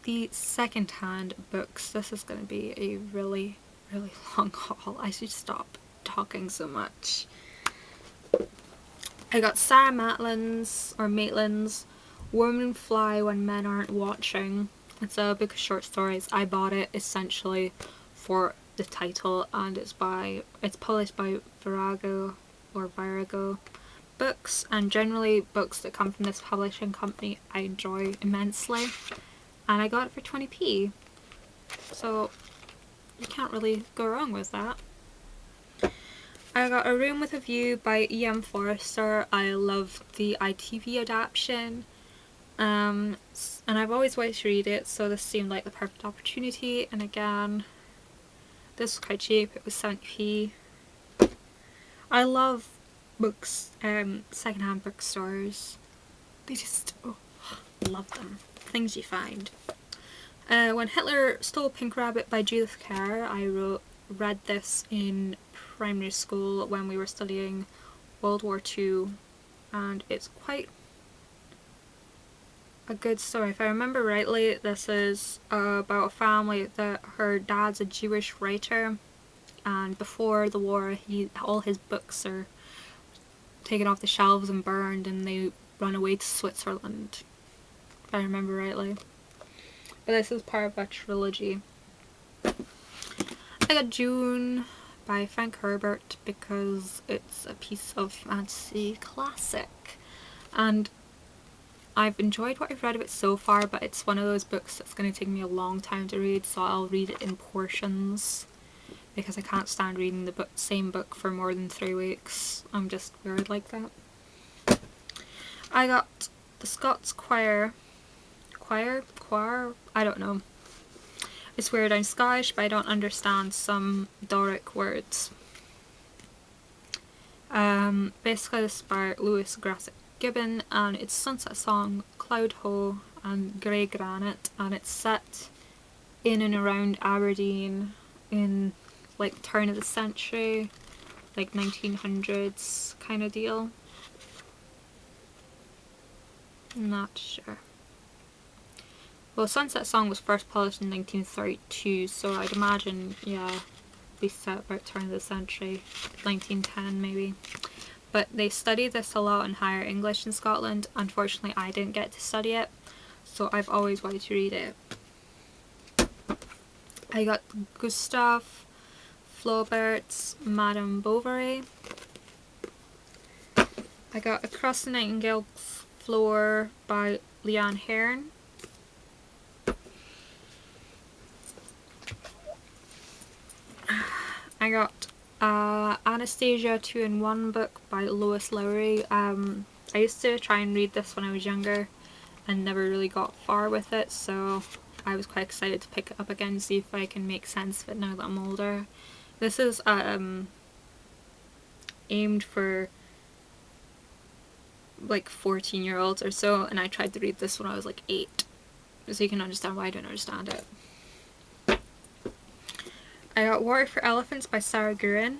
the second-hand books. This is going to be a really, really long haul. I should stop talking so much. I got Sarah Maitland's Women Fly When Men Aren't Watching. It's a book of short stories. I bought it essentially for the title, and it's published by Virago Books, and generally books that come from this publishing company I enjoy immensely, and I got it for 20p, so you can't really go wrong with that. I got A Room with a View by E.M. Forster. I love the ITV adaptation, and I've always wanted to read it, so this seemed like the perfect opportunity. And again, this was quite cheap. It was 70p. I love books, secondhand bookstores. They just, love them. Things you find. When Hitler Stole Pink Rabbit by Judith Kerr. I read this in primary school when we were studying World War II, and it's quite a good story. If I remember rightly, this is about a family that her dad's a Jewish writer, and before the war all his books are taken off the shelves and burned, and they run away to Switzerland, if I remember rightly. But this is part of a trilogy. I got June by Frank Herbert because it's a piece of fantasy classic, and I've enjoyed what I've read of it so far, but it's one of those books that's going to take me a long time to read, so I'll read it in portions because I can't stand reading the same book for more than 3 weeks. I'm just weird like that. I got The Scots Choir, I don't know. It's weird, I'm Scottish, but I don't understand some Doric words. Basically this is by Lewis Grassic Gibbon, and it's Sunset Song, Cloud Ho, and Grey Granite, and it's set in and around Aberdeen in like turn of the century, like 1900s kind of deal. Not sure. Well, Sunset Song was first published in 1932, so I'd imagine, yeah, be set about turn of the century, 1910 maybe. But they study this a lot in higher English in Scotland. Unfortunately, I didn't get to study it, so I've always wanted to read it. I got Gustave Flaubert's Madame Bovary. I got Across the Nightingale's Floor by Leanne Hearn. I got Anastasia 2-in-1 book by Lois Lowry. I used to try and read this when I was younger and never really got far with it, so I was quite excited to pick it up again and see if I can make sense of it now that I'm older. This is aimed for like 14-year-olds or so, and I tried to read this when I was like 8, so you can understand why I don't understand it. I got Water for Elephants by Sarah Gurin.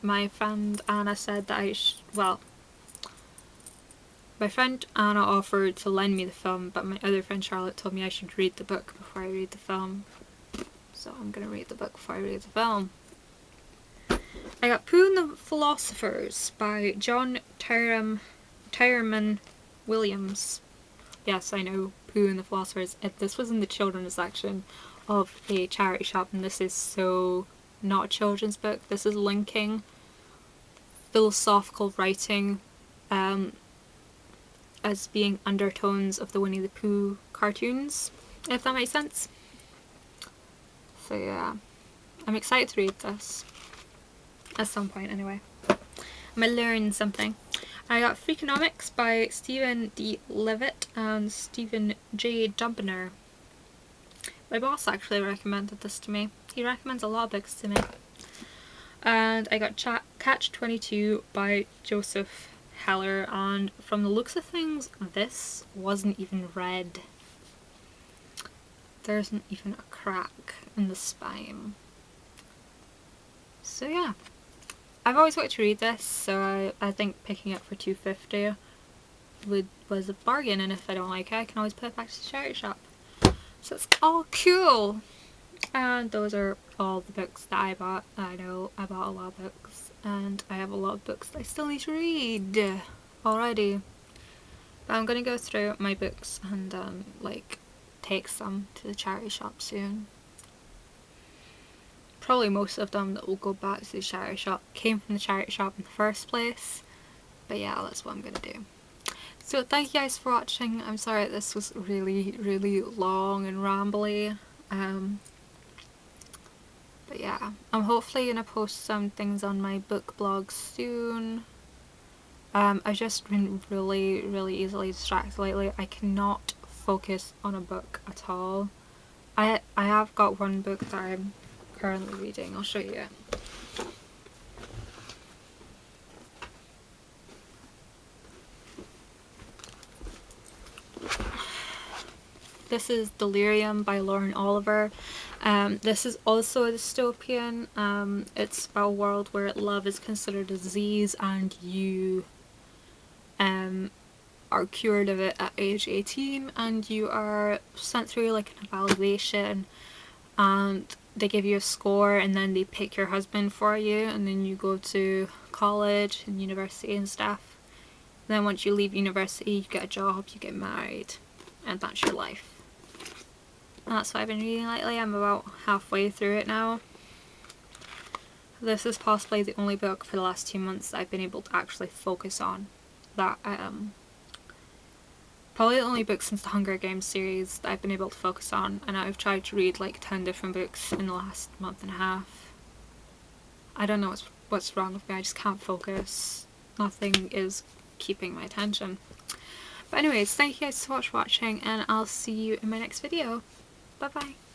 My friend Anna said that my friend Anna offered to lend me the film, but my other friend Charlotte told me I should read the book before I read the film. So I'm gonna read the book before I read the film. I got Pooh and the Philosophers by John Tyerman Williams. Yes, I know, Pooh and the Philosophers. This was in the children's section of a charity shop, and this is so not a children's book. This is linking philosophical writing as being undertones of the Winnie the Pooh cartoons, if that makes sense. So yeah, I'm excited to read this at some point anyway. I might learn something. I got Freakonomics by Stephen D. Levitt and Stephen J. Dumpiner. My boss actually recommended this to me. He recommends a lot of books to me. And I got Catch-22 by Joseph Heller, and from the looks of things, this wasn't even read. There isn't even a crack in the spine. So yeah, I've always wanted to read this, so I think picking it for $2.50 was a bargain, and if I don't like it, I can always put it back to the charity shop. So it's all cool. And those are all the books that I bought. I know I bought a lot of books, and I have a lot of books that I still need to read already. But I'm gonna go through my books and like take some to the charity shop soon. Probably most of them that will go back to the charity shop came from the charity shop in the first place. But yeah, that's what I'm gonna do. So thank you guys for watching. I'm sorry that this was really long and rambly. But yeah, I'm hopefully gonna post some things on my book blog soon. I've just been really easily distracted lately. I cannot focus on a book at all. I have got one book that I'm currently reading. I'll show you it. This is Delirium by Lauren Oliver. This is also a dystopian. It's about a world where love is considered a disease and you are cured of it at age 18, and you are sent through like an evaluation, and they give you a score, and then they pick your husband for you, and then you go to college and university and stuff. And then once you leave university, you get a job, you get married, and that's your life. And that's what I've been reading lately. I'm about halfway through it now. This is possibly the only book for the last 2 months that I've been able to actually focus on. That probably the only book since the Hunger Games series that I've been able to focus on, and I've tried to read like 10 different books in the last month and a half. I don't know what's wrong with me, I just can't focus. Nothing is keeping my attention. But anyways, thank you guys so much for watching, and I'll see you in my next video. Bye bye.